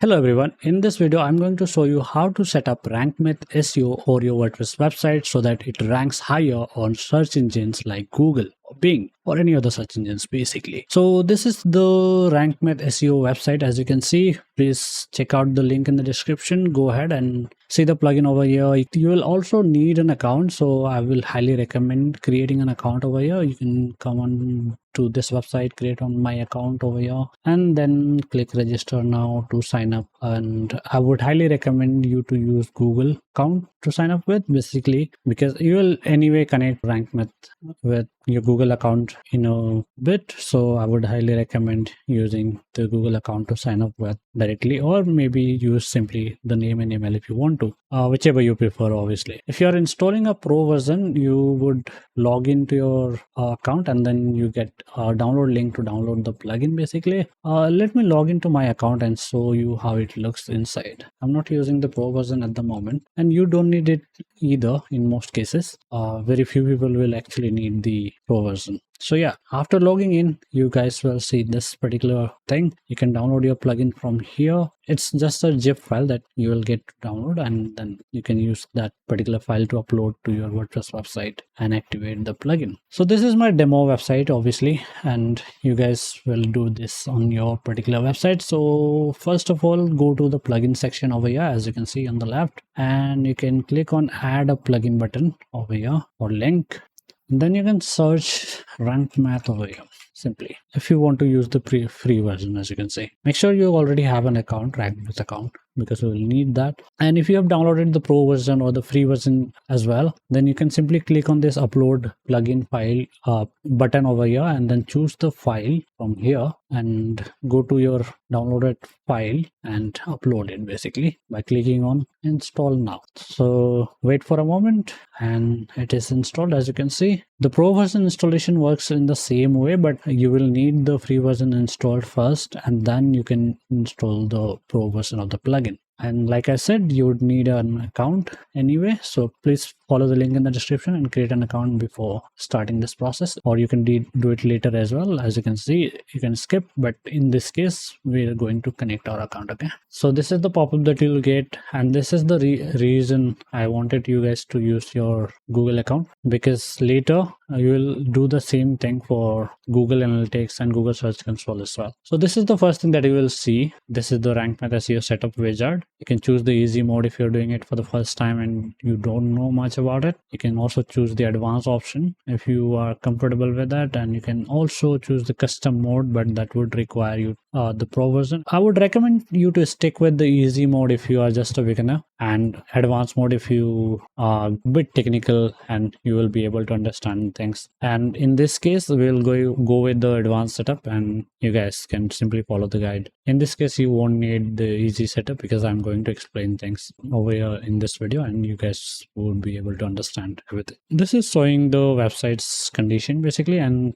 Hello everyone, in this video I'm going to show you how to set up rank math SEO for your WordPress website so that it ranks higher on search engines like Google or Bing or any other search engines basically. So this is the rank math SEO website. As you can see, please check out the link in the description. Go ahead and see the plugin over here. You will also need an account, so I will highly recommend creating an account over here. You can come on to this website, create on my account over here, and then click register now to sign up. And I would highly recommend you to use Google account to sign up with, basically, because you will anyway connect rank math with your Google account in a bit. So I would highly recommend using the Google account to sign up with directly, or maybe use simply the name and email if you want to, whichever you prefer. Obviously, if you're installing a pro version, you would log into your account and then you get a download link to download the plugin basically. Let me log into my account and show you how it looks inside. I'm not using the pro version at the moment, and you don't need it either in most cases. Very few people will actually need the pro version. So yeah, after logging in, you guys will see this particular thing. You can download your plugin from here. It's just a zip file that you will get to download, and then you can use that particular file to upload to your WordPress website and activate the plugin. So this is my demo website, obviously, and you guys will do this on your particular website. So first of all, go to the plugin section over here, as you can see on the left, and you can click on add a plugin button over here or link. Then you can search rank math over here simply if you want to use the free version. As you can see, make sure you already have an account, rank math account, because we will need that. And if you have downloaded the pro version or the free version as well, then you can simply click on this upload plugin file button over here, and then choose the file from here and go to your downloaded file and upload it basically by clicking on install now. So wait for a moment and it is installed. As you can see, the pro version installation works in the same way, but you will need the free version installed first, and then you can install the pro version of the plugin. And like I said, you would need an account anyway, so please follow the link in the description and create an account before starting this process, or you can do it later as well. As you can see, you can skip, but in this case we are going to connect our account. Okay, so this is the pop-up that you'll get, and this is the reason I wanted you guys to use your Google account, because later you will do the same thing for Google Analytics and Google Search Console as well. So this is the first thing that you will see. This is the rank math SEO setup wizard. You can choose the easy mode if you're doing it for the first time and you don't know much about it. You can also choose the advanced option if you are comfortable with that, and you can also choose the custom mode, but that would require you the pro version. I would recommend you to stick with the easy mode if you are just a beginner, and advanced mode if you are a bit technical and you will be able to understand things. And in this case, we'll go with the advanced setup, and you guys can simply follow the guide. In this case, you won't need the easy setup because I'm going to explain things over here in this video, and you guys will be able to understand everything. This is showing the website's condition basically, and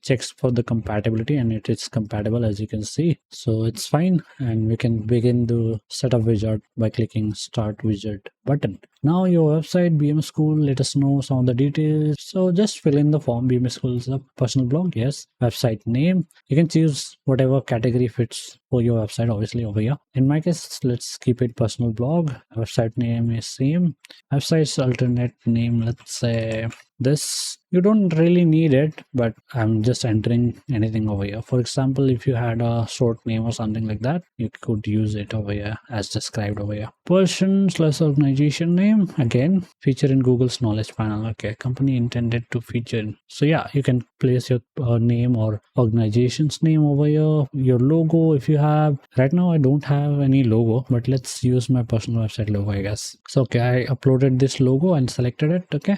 checks for the compatibility, and it is compatible, as you can see. So it's fine, and we can begin the setup wizard by clicking start wizard button. Now your website, BMS School, let us know some of the details. So just fill in the form. BMS School is a personal blog, yes. Website name, you can choose whatever category fits for your website, obviously over here. In my case, let's keep it personal blog. Website name is same. Website's alternate name, let's say this. You don't really need it, but I'm just entering anything over here. For example, if you had a short name or something like that, you could use it over here as described over here. Person/organization name, again, feature in Google's knowledge panel. Okay, company intended to feature. So yeah, you can place your name or organization's name over here. Your logo, if you have. Right now I don't have any logo, but let's use my personal website logo, I guess. So okay, I uploaded this logo and selected it. Okay,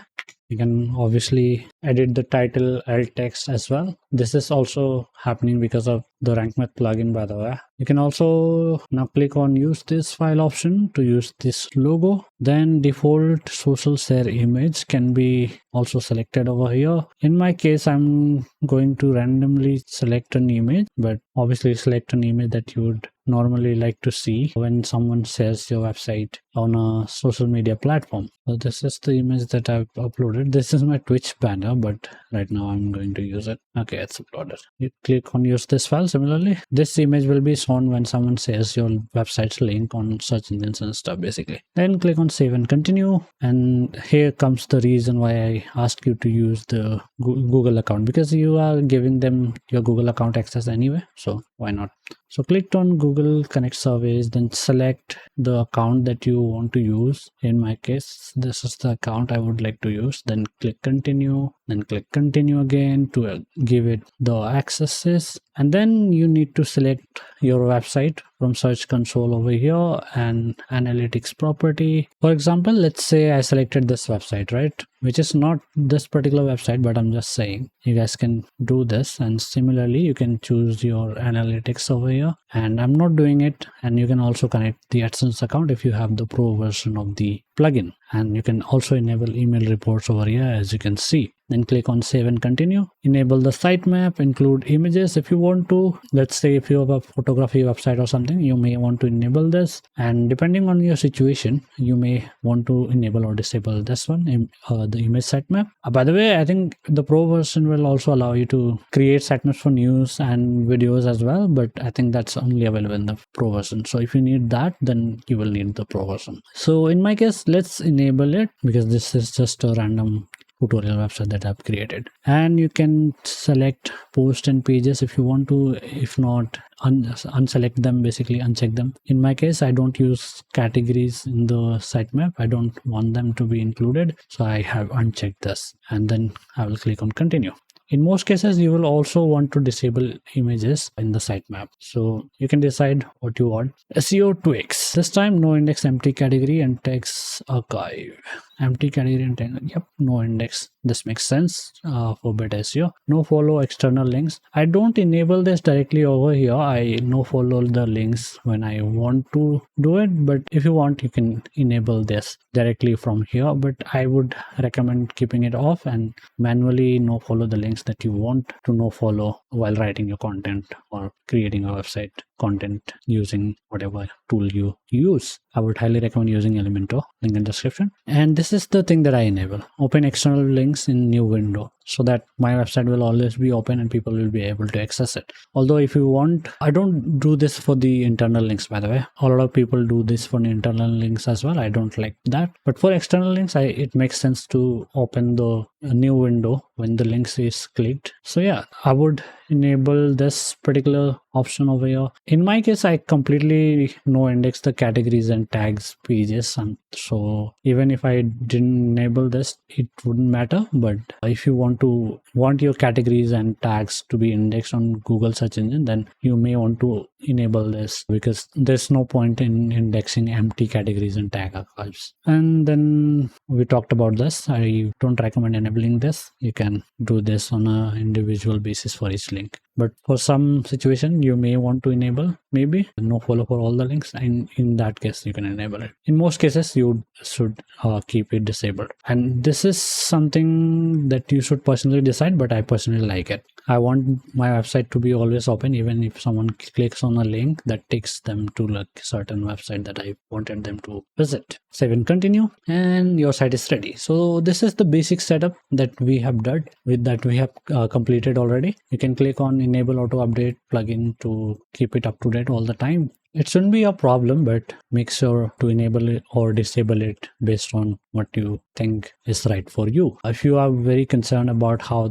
you can obviously edit the title, alt text as well. This is also happening because of the rank math plugin, by the way. You can also now click on use this file option to use this logo. Then default social share image can be also selected over here. In my case, I'm going to randomly select an image, but obviously select an image that you would normally like to see when someone shares your website on a social media platform. So this is the image that I've uploaded. This is my Twitch banner, but right now I'm going to use it. Okay, it's uploaded. You click on use this file. Similarly, this image will be shown when someone shares your website's link on search engines and stuff basically. Then click on save and continue. And here comes the reason why I asked you to use the Google account, because you are giving them your Google account access anyway. So why not? So click on Google Connect Surveys, then select the account that you want to use. In my case, this is the account I would like to use. Then click continue, then click continue again to give it the accesses. And then you need to select your website from Search Console over here and Analytics property. For example, let's say I selected this website, right? Which is not this particular website, but I'm just saying you guys can do this. And similarly, you can choose your analytics over here. And I'm not doing it. And you can also connect the AdSense account if you have the pro version of the plugin. And you can also enable email reports over here, as you can see. Then click on save and continue. Enable the sitemap, include images if you want to. Let's say if you have a photography website or something, you may want to enable this. And depending on your situation, you may want to enable or disable this one, the image sitemap. By the way, I think the pro version will also allow you to create sitemaps for news and videos as well, but I think that's only available in the pro version. So if you need that, then you will need the pro version. So in my case, let's enable it, because this is just a random tutorial website that I've created. And you can select post and pages if you want to. If not, unselect them, basically uncheck them. In my case, I don't use categories in the sitemap. I don't want them to be included, so I have unchecked this, and then I will click on continue. In most cases, you will also want to disable images in the sitemap. So you can decide what you want. SEO tweaks. This time, no index, empty category, and text archive. Empty category and text. Yep, no index. This makes sense for better SEO. No follow external links. I don't enable this directly over here. I no follow the links when I want to do it. But if you want, you can enable this directly from here. But I would recommend keeping it off and manually no follow the links that you want to no follow while writing your content or creating a website content using whatever tool you use. I would highly recommend using Elementor, link in description. And this is the thing that I enable. Open external links in new window, so that my website will always be open and people will be able to access it. Although if you want, I don't do this for the internal links, by the way. A lot of people do this for the internal links as well. I don't like that. But for external links, it makes sense to open the new window when the links is clicked. So yeah, I would enable this particular option over here. In my case, I completely no index the categories and tags pages, and so even if I didn't enable this, it wouldn't matter. But if you want your categories and tags to be indexed on Google search engine, then you may want to enable this, because there's no point in indexing empty categories and tag archives. And then we talked about this. I don't recommend enabling this. You can do this on an individual basis for each link. But for some situation, you may want to enable maybe no follow for all the links, and in that case, you can enable it. In most cases, you should keep it disabled. And this is something that you should personally decide, but I personally like it. I want my website to be always open, even if someone clicks on a link that takes them to like a certain website that I wanted them to visit. Save and continue, and your site is ready. So this is the basic setup that we have done. With that, we have completed already. You can click on enable auto update plugin to keep it up to date all the time. It shouldn't be a problem, but make sure to enable it or disable it based on what you think is right for you. If you are very concerned about how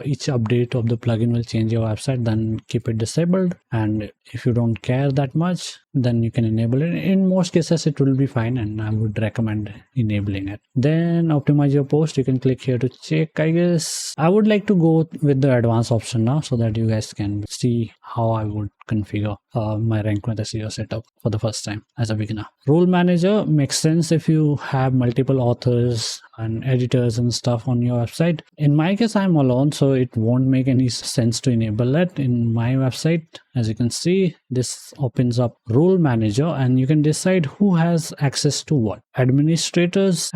each update of the plugin will change your website, then keep it disabled. And if you don't care that much, then you can enable it. In most cases, it will be fine, and I would recommend enabling it. Then optimize your post. You can click here to check. I guess I would like to go with the advanced option now, so that you guys can see how I would configure my rank with SEO setup for the first time as a beginner. Rule manager makes sense if you have multiple authors and editors and stuff on your website. In my case, I'm alone, so it won't make any sense to enable that in my website. As you can see, this opens up rule manager, and you can decide who has access to what. Administrators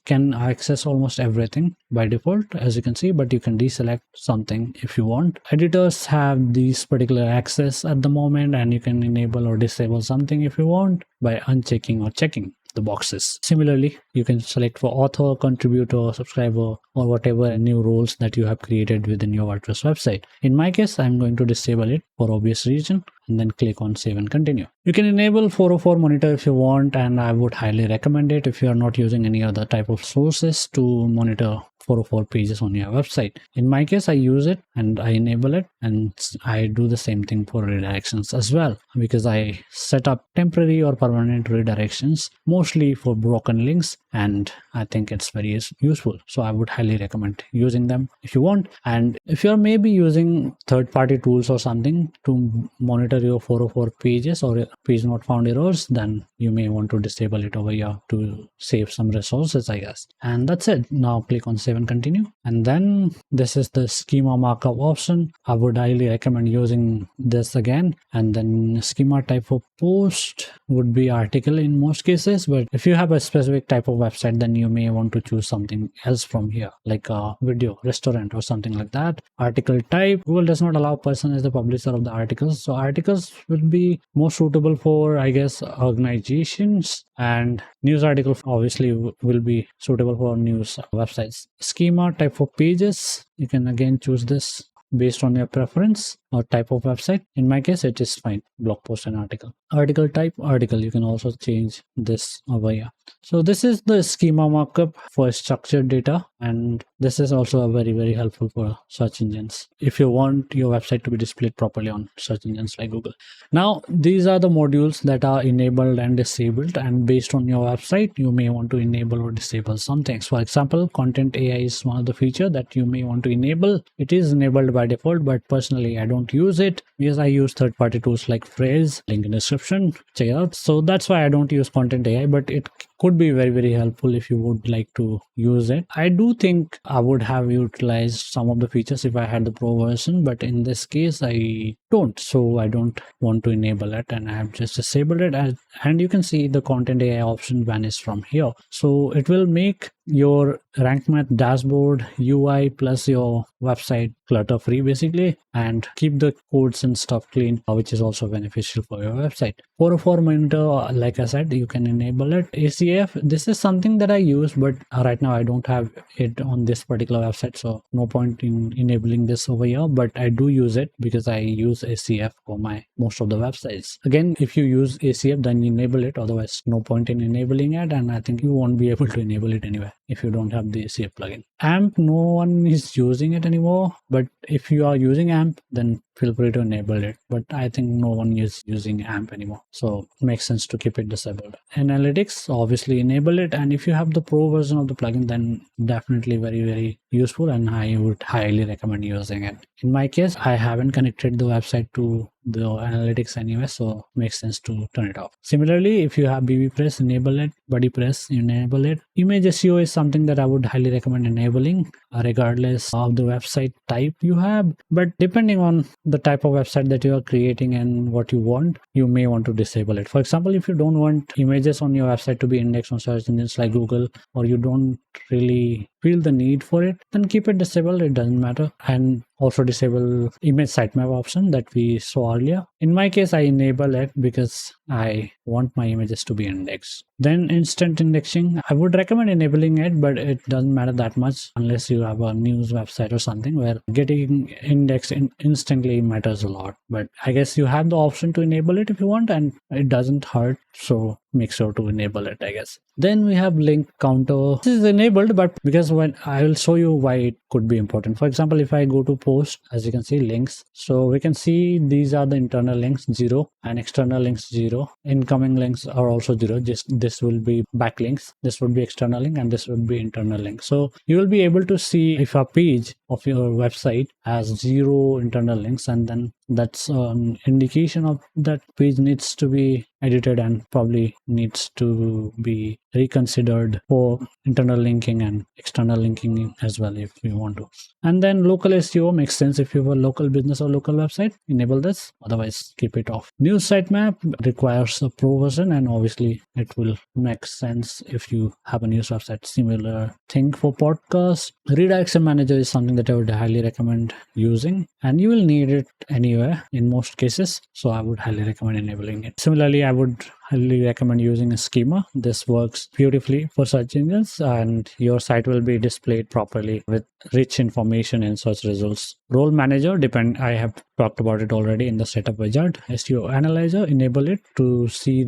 can access almost everything by default, as you can see, but you can deselect something if you want. Editors have these particular access this at the moment, and you can enable or disable something if you want by unchecking or checking the boxes. Similarly, you can select for author, contributor, subscriber, or whatever new roles that you have created within your WordPress website. In my case, I'm going to disable it for obvious reason, and then click on save and continue. You can enable 404 monitor if you want, and I would highly recommend it if you are not using any other type of sources to monitor 404 pages on your website. In my case, I use it and I enable it, and I do the same thing for redirections as well, because I set up temporary or permanent redirections mostly for broken links, and I think it's very useful. So I would highly recommend using them if you want. And if you're maybe using third-party tools or something to monitor your 404 pages or page not found errors, then you may want to disable it over here to save some resources, I guess. And that's it. Now click on save and continue. And then this is the schema markup option. I would highly recommend using this again. And then schema type for post would be article in most cases, but if you have a specific type of website, then you may want to choose something else from here, like a video, restaurant, or something like that. Article type, Google does not allow person as the publisher of the articles, so articles will be more suitable for, I guess, organizations, and news articles obviously will be suitable for news websites. Schema type for pages, you can again choose this based on your preference or type of website. In my case, it is fine, blog post and article. Article type, article, you can also change this over here. So this is the schema markup for structured data, and this is also a very helpful for search engines if you want your website to be displayed properly on search engines like Google. Now these are the modules that are enabled and disabled, and based on your website you may want to enable or disable some things. For example, content AI is one of the features that you may want to enable. It is enabled by default, but personally I don't use it because I use third-party tools like Phrase, link in description, check it out. So that's why I don't use content AI, but it could be very helpful if you would like to use it. I do think I would have utilized some of the features if I had the pro version, but in this case I don't, so I don't want to enable it, and I have just disabled it. And you can see the content AI option vanished from here, so it will make your rank math dashboard, UI plus your website clutter free basically, and keep the codes and stuff clean, which is also beneficial for your website. 404 monitor, like I said, you can enable it. ACF, this is something that I use, but right now I don't have it on this particular website, so no point in enabling this over here, but I do use it because I use ACF for my most of the websites. Again, if you use ACF, then enable it, otherwise no point in enabling it, and I think you won't be able to enable it anyway if you don't have the ACF plugin. AMP, no one is using it anymore, but if you are using AMP, then feel free to enable it, but I think no one is using AMP anymore, so it makes sense to keep it disabled. Analytics, obviously enable it, and if you have the pro version of the plugin, then definitely very useful, and I would highly recommend using it. In my case, I haven't connected the website to the analytics anyway, so it makes sense to turn it off. Similarly, if you have bbPress, enable it. BuddyPress, enable it. Image SEO is something that I would highly recommend enabling, regardless of the website type you have, but depending on the type of website that you are creating and what you want, you may want to disable it. For example, if you don't want images on your website to be indexed on search engines like Google, or you don't really feel the need for it, then keep it disabled, it doesn't matter. And also disable image sitemap option that we saw earlier. In my case, I enable it because I want my images to be indexed. Then instant indexing, I would recommend enabling it, but it doesn't matter that much unless you have a news website or something where getting indexed instantly matters a lot. But I guess you have the option to enable it if you want, and it doesn't hurt, so make sure to enable it, I guess. Then we have link counter. This is enabled, but because when I will show you why it could be important. For example, if I go to post, as you can see, links, so we can see these are the internal links 0 and external links 0. Incoming links are also 0. Just this will be backlinks, this would be external link, and this would be internal link. So you will be able to see if a page of your website has 0 internal links, and then that's an indication of that page needs to be edited and probably needs to be reconsidered for internal linking and external linking as well if you want to. And then local SEO makes sense if you have a local business or local website, enable this, otherwise keep it off. News sitemap requires a pro version, and obviously it will make sense if you have a news website. Similar thing for podcast. Redirection manager is something that I would highly recommend using, and you will need it anyway anywhere in most cases, so I would highly recommend enabling it. Similarly, I would highly recommend using a schema. This works beautifully for search engines, and your site will be displayed properly with rich information in search results. Role manager I have talked about it already in the setup wizard. SEO Analyzer, enable it to see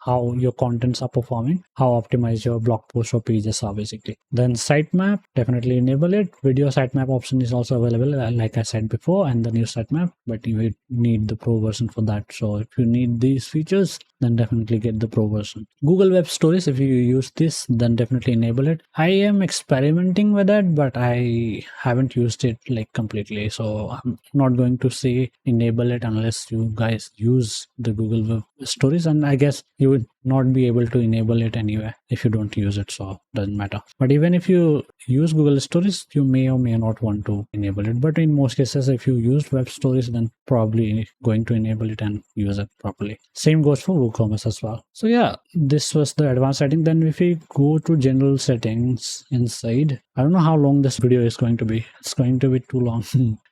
how your contents are performing, how optimized your blog posts or pages are basically. Then sitemap, definitely enable it. Video sitemap option is also available, like I said before, and the new sitemap, but you would need the pro version for that. So if you need these features, then definitely get the pro version. Google Web Stories, if you use this, then definitely enable it. I am experimenting with that, but I haven't used it like completely, so I'm not going to say enable it unless you guys use the Google Web Stories, and I guess you would not be able to enable it anyway if you don't use it, so doesn't matter. But even if you use Google Stories, you may or may not want to enable it, but in most cases, if you use Web Stories, then probably going to enable it and use it properly. Same goes for WooCommerce as well. So yeah, this was the advanced setting. Then if we go to general settings inside, I don't know how long this video is going to be. It's going to be too long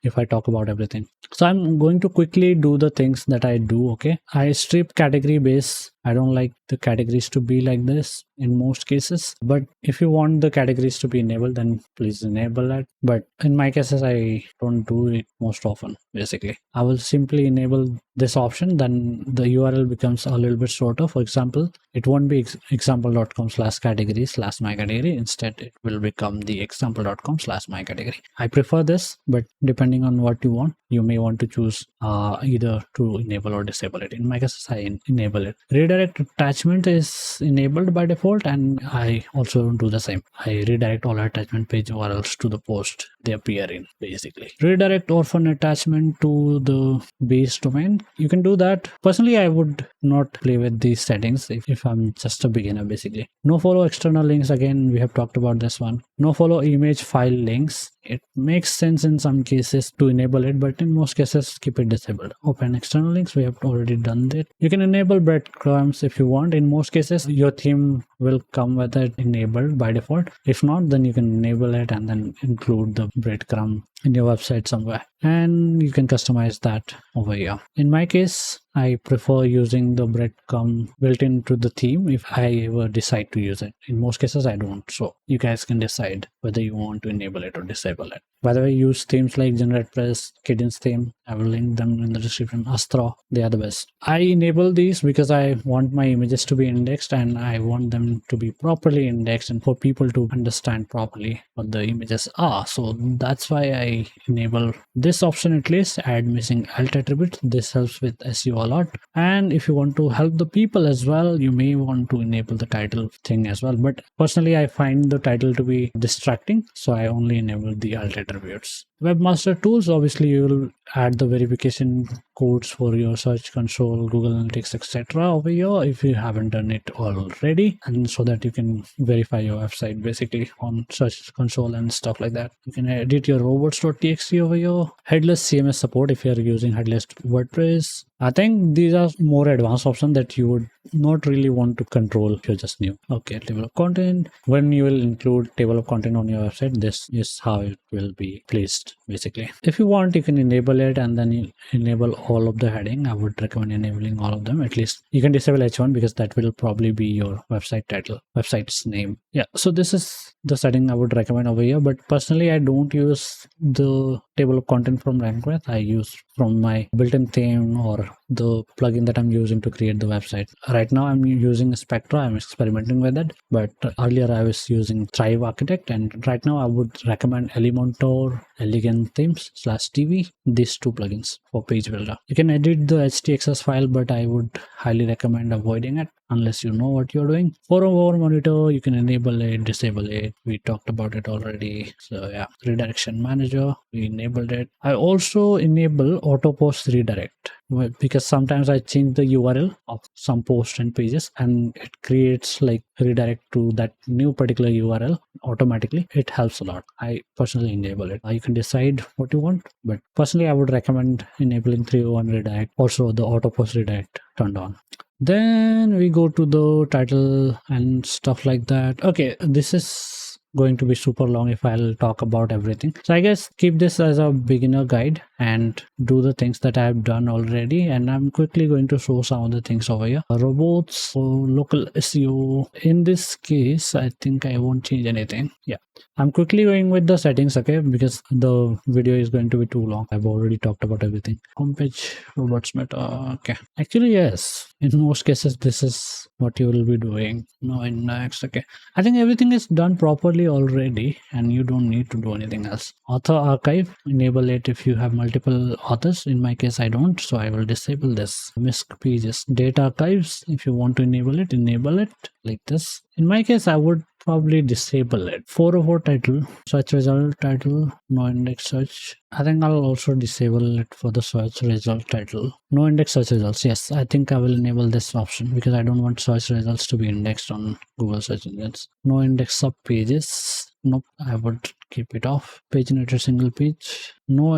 if I talk about everything. So I'm going to quickly do the things that I do. Okay, I strip category base. I don't like the categories to be like this in most cases, but if you want the categories to be enabled, then please enable it. But in my cases, I don't do it most often. Basically, I will simply enable this option, then the URL becomes a little bit shorter. For example, it won't be example.com/category/my-category. Instead, it will become the example.com/my-category. I prefer this, but depending on what you want, you may want to choose either to enable or disable it. In my case, I enable it. Redirect attachment is enabled by default, and I also do the same. I redirect all attachment page URLs to the post they appear in, basically. Redirect orphan attachment to the base domain. You can do that. Personally, I would not play with these settings if I'm just a beginner, basically. No follow external links. Again, we have talked about this one. No follow image file links. It makes sense in some cases to enable it, but in most cases, keep it disabled. Open external links. We have already done that. You can enable breadcrumbs if you want. In most cases, your theme will come with it enabled by default. If not, then you can enable it and then include the breadcrumb in your website somewhere, and you can customize that over here. In my case, I prefer using the breadcrumb built into the theme if I ever decide to use it. In most cases, I don't. So you guys can decide whether you want to enable it or disable it. By the way, use themes like GeneratePress, Cadence theme. I will link them in the description. Astra, they are the best. I enable these because I want my images to be indexed, and I want them to be properly indexed and for people to understand properly what the images are. So that's why I enable this option at least. Add missing alt attributes. This helps with SEO a lot. And if you want to help the people as well, you may want to enable the title thing as well. But personally, I find the title to be distracting, so I only enable the alt attributes. Webmaster Tools, obviously you will add the verification codes for your Search Console, Google Analytics, etc. over here if you haven't done it already, and so that you can verify your website basically on Search Console and stuff like that. You can edit your Robots.txt over here. Headless CMS support if you're using Headless WordPress. I think these are more advanced options that you would not really want to control if you're just new. Okay, table of content. When you will include table of content on your website, this is how it will be placed basically. If you want, you can enable it and then you enable all of the heading. I would recommend enabling all of them. At least you can disable H1 because that will probably be your website title, website's name. Yeah, so this is the setting I would recommend over here, but personally I don't use the table of content from Rankmath. I use from my built-in theme or the plugin that I'm using to create the website. Right now I'm using Spectra. I'm experimenting with it, but earlier I was using Thrive Architect, and right now I would recommend Elementor, Elegant Themes /TV, these two plugins for page builder. You can edit the HTACCESS file, but I would highly recommend avoiding it unless you know what you're doing. For our monitor, you can enable it, disable it. We talked about it already. So yeah, redirection manager, we enabled it. I also enable auto post redirect because sometimes I change the URL of some posts and pages and it creates like redirect to that new particular URL automatically. It helps a lot. I personally enable it. You can decide what you want, but personally I would recommend enabling 301 redirect, also the auto post redirect turned on. Then we go to the title and stuff like that. Okay, this is going to be super long if I'll talk about everything. So I guess keep this as a beginner guide and do the things that I've done already. And I'm quickly going to show some of the things over here. Robots or local SEO. In this case, I think I won't change anything. Yeah. I'm quickly going with the settings, okay, because the video is going to be too long. I've already talked about everything. Homepage, robots meta, okay. Actually, yes, in most cases, this is what you will be doing. No index, okay. I think everything is done properly already and you don't need to do anything else. Author archive, enable it if you have multiple authors. In my case, I don't, so I will disable this. Misc pages, data archives, if you want to enable it like this. In my case, I would probably disable it. 404 title, search result title, no index search. I think I'll also disable it for the search result title. No index search results. Yes, I think I will enable this option because I don't want search results to be indexed on Google search engines. No index sub pages. Nope, I would keep it off. Paginated single page. No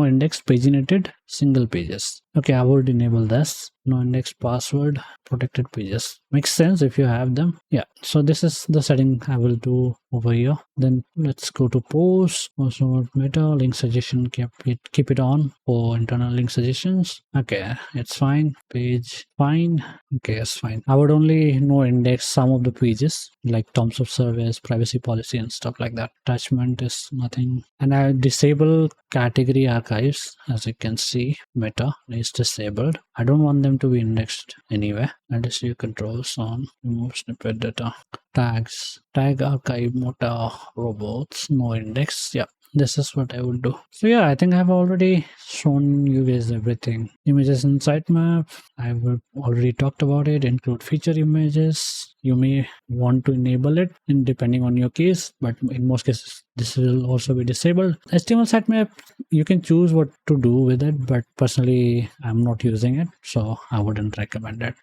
index paginated single pages. Okay, I would enable this. No index password protected pages. Makes sense if you have them. Yeah, so this is the setting I will do over here. Then let's go to post. Also meta link suggestion, keep it on for internal link suggestions. Okay, it's fine. Page fine. Okay, it's fine. I would only index some of the pages like terms of service, privacy policy and stuff like that. Attachment is nothing. And I disable category archives. As you can see, meta is disabled. I don't want them to be indexed anyway. And SEO controls on remove snippet data. Tags, tag archive, meta, robots, no index. Yeah, this is what I would do. So yeah, I think I've already shown you guys everything. Images in sitemap, I've already talked about it. Include feature images. You may want to enable it depending on your case, but in most cases this will also be disabled. HTML sitemap, you can choose what to do with it, but personally I'm not using it, so I wouldn't recommend it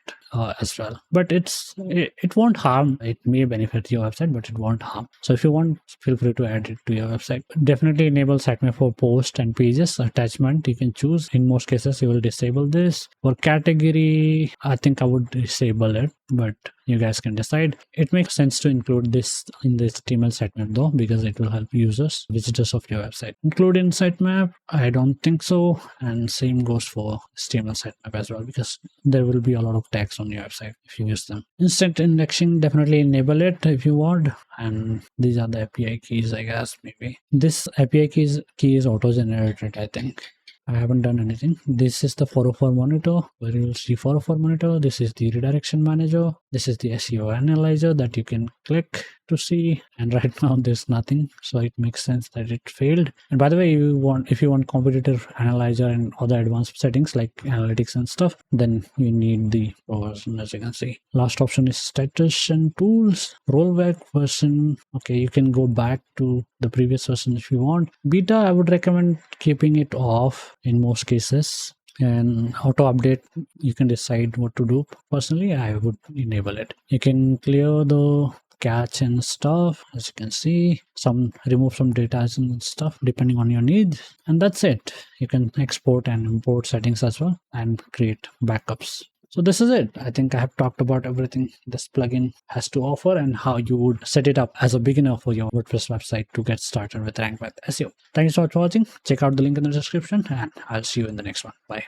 as well. But it won't harm. It may benefit your website, but it won't harm. So if you want, feel free to add it to your website. Definitely enable sitemap for post and pages. Attachment you can choose. In most cases you will disable this. For category, I think I would disable it, but you guys can decide. It makes sense to include this in the HTML sitemap though, because it will help users, visitors of your website. Include in sitemap, I don't think so. And same goes for HTML sitemap as well, because there will be a lot of tags on your website if you use them. Instant indexing, definitely enable it if you want. And these are the API keys, I guess, maybe. This API key is auto-generated, I think. I haven't done anything. This is the 404 monitor where you will see 404 monitor. This is the redirection manager. This is the SEO Analyzer that you can click to see. And right now there's nothing, so it makes sense that it failed. And by the way, if you want competitor analyzer and other advanced settings like analytics and stuff, then you need the pro version, as you can see. Last option is status and tools. Rollback version. Okay, you can go back to the previous version if you want. Beta, I would recommend keeping it off in most cases. And auto update, you can decide what to do. Personally, I would enable it. You can clear the cache and stuff, as you can see. Remove some data and stuff depending on your needs. And that's it. You can export and import settings as well and create backups. So this is it. I think I have talked about everything this plugin has to offer and how you would set it up as a beginner for your WordPress website to get started with Rank Math SEO. Thank you so much for watching. Check out the link in the description and I'll see you in the next one. Bye.